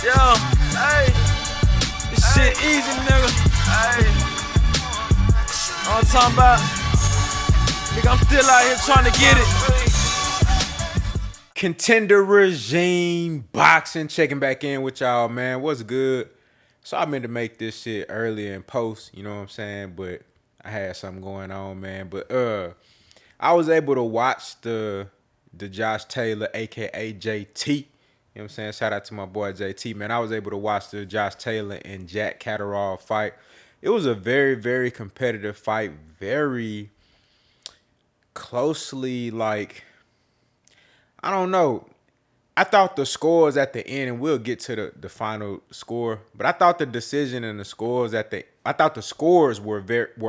Yo, hey, this shit easy, nigga. Hey, all I'm talking about, nigga, I'm still out here trying to get it. Contender regime boxing, checking back in with y'all, man. What's good? So I meant to make this shit early in post, you know what I'm saying? But I had something going on, man. But I was able to watch the Josh Taylor, aka JT. You know what I'm saying? Shout out to my boy JT, man. I was able to watch the Josh Taylor and Jack Catterall fight. It was a very, very competitive fight. Very closely, like, I don't know. I thought the scores at the end, and we'll get to the final score, but I thought the decision and the scores I thought the scores were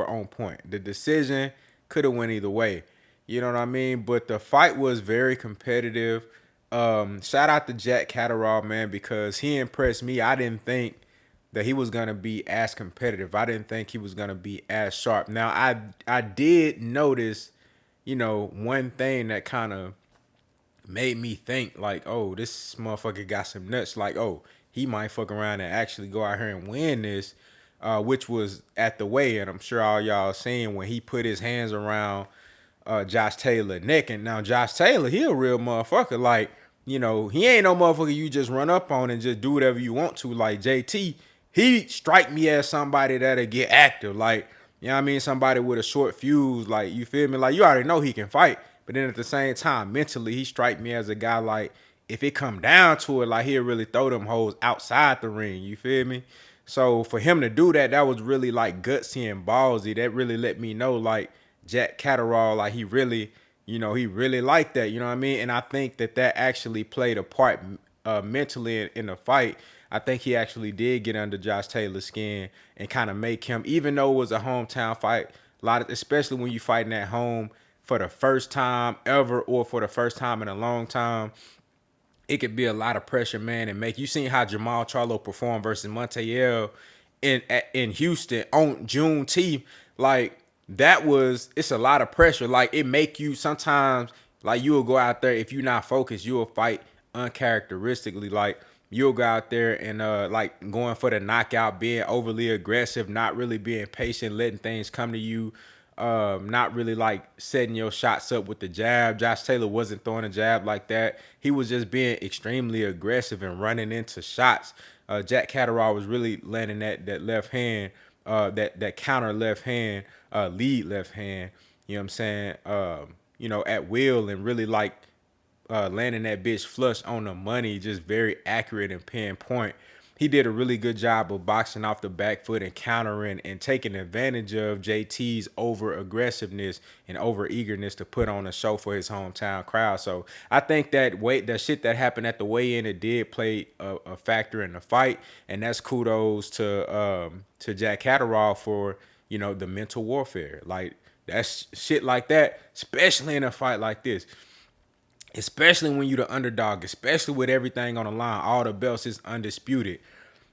on point. The decision could have went either way. You know what I mean? But the fight was very competitive. Shout out to Jack Catterall, man, because he impressed me. I didn't think that he was gonna be as competitive. I didn't think he was gonna be as sharp. Now I did notice, one thing that kind of made me think like, oh, this motherfucker got some nuts. Like, oh, he might fuck around and actually go out here and win this, which was at the way. And I'm sure all y'all seen when he put his hands around Josh Taylor neck. And now Josh Taylor, he a real motherfucker. Like, he ain't no motherfucker you just run up on and just do whatever you want to. Like JT, he strike me as somebody that'll get active. Like, you know what I mean? Somebody with a short fuse. Like, you feel me? Like, you already know he can fight. But then at the same time, mentally, he strike me as a guy like, if it come down to it, like he'll really throw them hoes outside the ring. You feel me? So for him to do that, that was really like gutsy and ballsy. That really let me know like Jack Catterall, like he really, he really liked that. You know what I mean? And I think that actually played a part mentally in the fight. I think he actually did get under Josh Taylor's skin and kind of make him, even though it was a hometown fight, especially when you fighting at home for the first time ever or for the first time in a long time, it could be a lot of pressure, man, and make you seen how Jamal Charlo performed versus Montiel in Houston on Juneteenth. Like it's a lot of pressure. Like it make you sometimes like you will go out there if you're not focused, you will fight uncharacteristically. Like you'll go out there and like going for the knockout, being overly aggressive, not really being patient, letting things come to you. Not really like setting your shots up with the jab. Josh Taylor wasn't throwing a jab like that. He was just being extremely aggressive and running into shots. Jack Catterall was really landing that left hand, that counter left hand, lead left hand. You know what I'm saying? At will and really like landing that bitch flush on the money, just very accurate and pinpoint. He did a really good job of boxing off the back foot and countering and taking advantage of JT's over aggressiveness and over eagerness to put on a show for his hometown crowd. So I think that shit that happened at the weigh-in, it did play a factor in the fight, and that's kudos to Jack Catterall for the mental warfare. Like that's shit like that, especially in a fight like this. Especially when you the underdog, especially with everything on the line, all the belts is undisputed.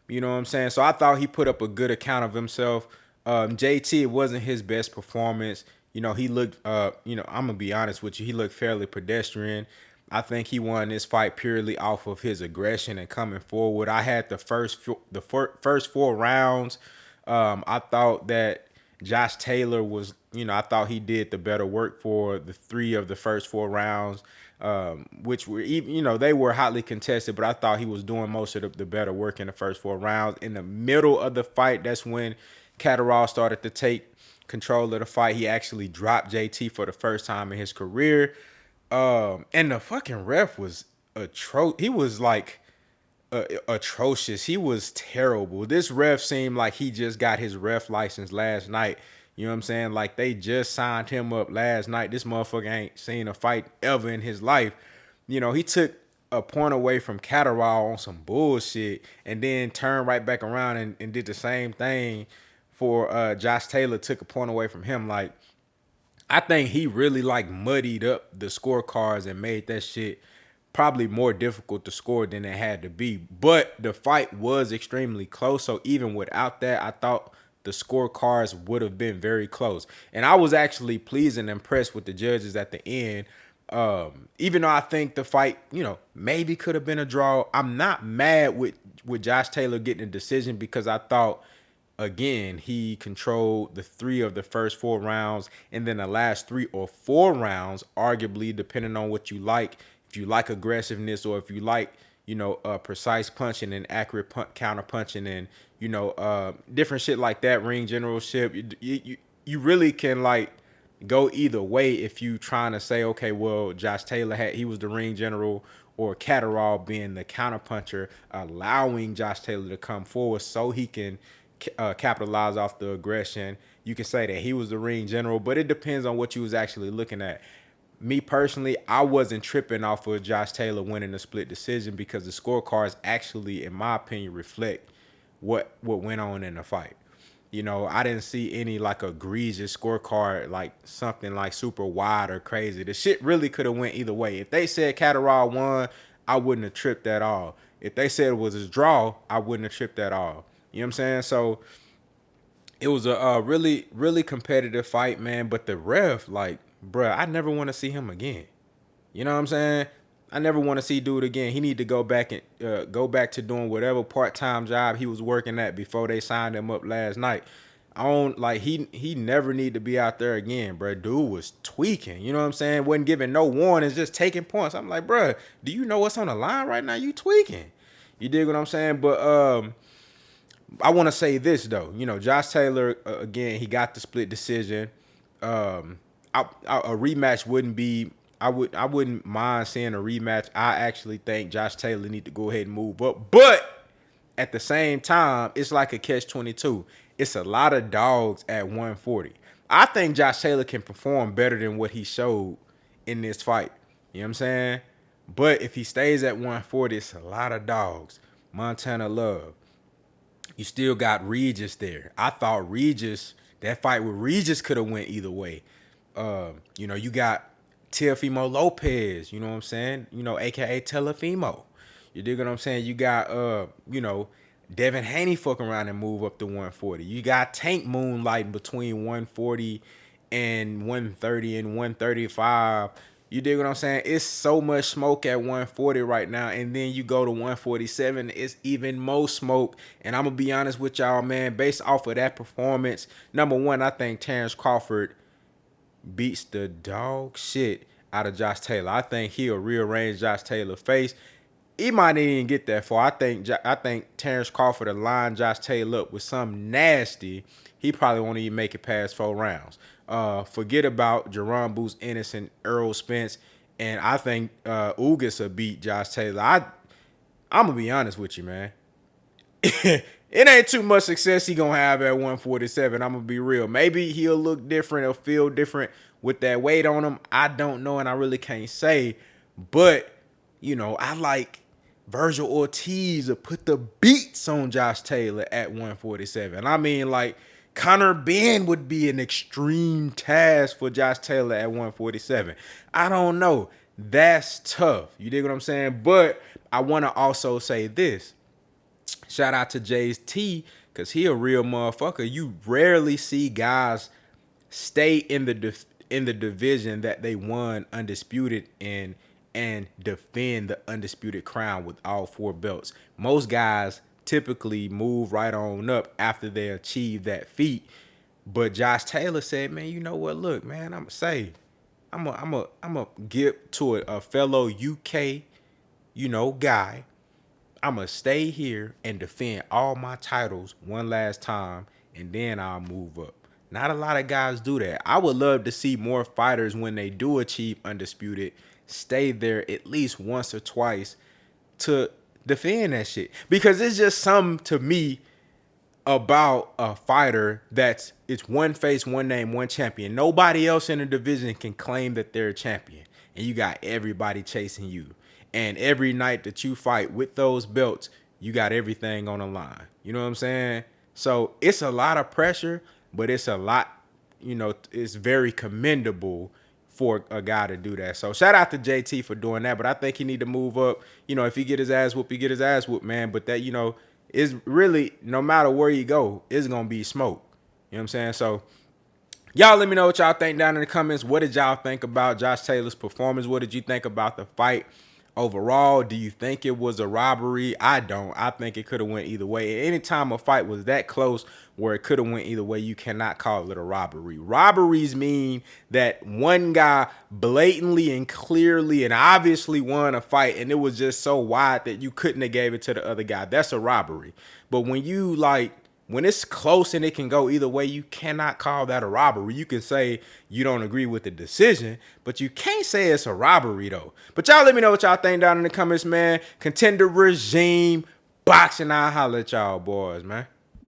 You know what I'm saying? So I thought he put up a good account of himself. JT, it wasn't his best performance. He looked, I'm going to be honest with you, he looked fairly pedestrian. I think he won this fight purely off of his aggression and coming forward. I had the first four rounds. I thought that Josh Taylor was, I thought he did the better work for the three of the first four rounds. Which were even, they were hotly contested, but I thought he was doing most of the better work in the first four rounds. In the middle of the fight, that's when Catterall started to take control of the fight. He actually dropped JT for the first time in his career. And the fucking ref was he was like atrocious. He was terrible. This ref seemed like he just got his ref license last night. You know what I'm saying? Like they just signed him up last night. This motherfucker ain't seen a fight ever in his life. He took a point away from Catterall on some bullshit and then turned right back around and did the same thing for Josh Taylor, took a point away from him. Like, I think he really like muddied up the scorecards and made that shit probably more difficult to score than it had to be. But the fight was extremely close. So even without that, I thought the scorecards would have been very close. And I was actually pleased and impressed with the judges at the end. Even though I think the fight, maybe could have been a draw, I'm not mad with with Josh Taylor getting a decision because I thought, again, he controlled the 3 of the first 4 rounds, and then the last 3 or 4 rounds, arguably, depending on what you like. If you like aggressiveness, or if you like, precise punching and accurate counter punching, and different shit like that, ring generalship, you really can like go either way if you trying to say, okay, well, Josh Taylor he was the ring general, or CATTERALL being the counterpuncher, allowing Josh Taylor to come forward so he can capitalize off the aggression. You can say that he was the ring general, but it depends on what you was actually looking at. Me personally, I wasn't tripping off of Josh Taylor winning the split decision because the scorecards actually, in my opinion, reflect what went on in the fight. I didn't see any like egregious scorecard, like something like super wide or crazy. The shit really could have went either way. If they said CATTERALL won, I wouldn't have tripped at all. If they said it was a draw, I wouldn't have tripped at all. You know what I'm saying? So it was a really, really competitive fight, man. But the ref, like, bruh, I never want to see him again. You know what I'm saying? I never want to see dude again. He need to go back to doing whatever part-time job he was working at before they signed him up last night. He never need to be out there again, bro. Dude was tweaking. You know what I'm saying? Wasn't giving no warnings, just taking points. I'm like, bro, do you know what's on the line right now? You tweaking. You dig what I'm saying? But I want to say this though. Josh Taylor again. He got the split decision. A rematch wouldn't be. I wouldn't mind seeing a rematch. I actually think Josh Taylor need to go ahead and move up. But at the same time, it's like a catch-22. It's a lot of dogs at 140. I think Josh Taylor can perform better than what he showed in this fight. You know what I'm saying? But if he stays at 140, it's a lot of dogs. Montana Love. You still got Regis there. I thought that fight with Regis could have went either way. You got Teofimo Lopez, you know what I'm saying? AKA Telefimo. You dig what I'm saying? You got, Devin Haney fucking around and move up to 140. You got Tank moonlighting between 140 and 130 and 135. You dig what I'm saying? It's so much smoke at 140 right now. And then you go to 147, it's even more smoke. And I'm going to be honest with y'all, man, based off of that performance, number one, I think Terrence Crawford beats the dog shit out of Josh Taylor. I think he'll rearrange Josh Taylor's face. He might not even get that far. I think Terrence Crawford will line Josh Taylor up with something nasty. He probably won't even make it past 4 rounds. Forget about Jerome Boots Ennis and Errol Spence. And I think Ugas will beat Josh Taylor. I'm going to be honest with you, man. It ain't too much success he gonna have at 147. I'm gonna be real. Maybe he'll look different or feel different with that weight on him. I don't know, and I really can't say. But, I like Virgil Ortiz to put the beats on Josh Taylor at 147. I mean, like, Conor Benn would be an extreme task for Josh Taylor at 147. I don't know. That's tough. You dig what I'm saying? But I want to also say this. Shout out to JT, because he a real motherfucker. You rarely see guys stay in the division that they won undisputed in and defend the undisputed crown with all 4 belts. Most guys typically move right on up after they achieve that feat. But Josh Taylor said, man, you know what? Look, man, I'm gonna give to a fellow UK, guy. I'm going to stay here and defend all my titles one last time, and then I'll move up. Not a lot of guys do that. I would love to see more fighters, when they do achieve undisputed, stay there at least once or twice to defend that shit. Because it's just something to me about a fighter it's one face, one name, one champion. Nobody else in the division can claim that they're a champion. And you got everybody chasing you. And every night that you fight with those belts, you got everything on the line. You know what I'm saying? So it's a lot of pressure, but it's a lot, it's very commendable for a guy to do that. So shout out to JT for doing that. But I think he need to move up. If he get his ass whooped, he get his ass whooped, man. But that, is really, no matter where you go, it's going to be smoke. You know what I'm saying? So y'all let me know what y'all think down in the comments. What did y'all think about Josh Taylor's performance? What did you think about the fight? overall, do you think it was a robbery? I don't. I think it could have went either way. Anytime a fight was that close where it could have went either way, you cannot call it a robbery. Robberies mean that one guy blatantly and clearly and obviously won a fight, and it was just so wide that you couldn't have gave it to the other guy. That's a robbery. But when it's close and it can go either way, you cannot call that a robbery. You can say you don't agree with the decision, but you can't say it's a robbery, though. But y'all let me know what y'all think down in the comments, man. Contender regime, boxing, I'll holler at y'all boys, man.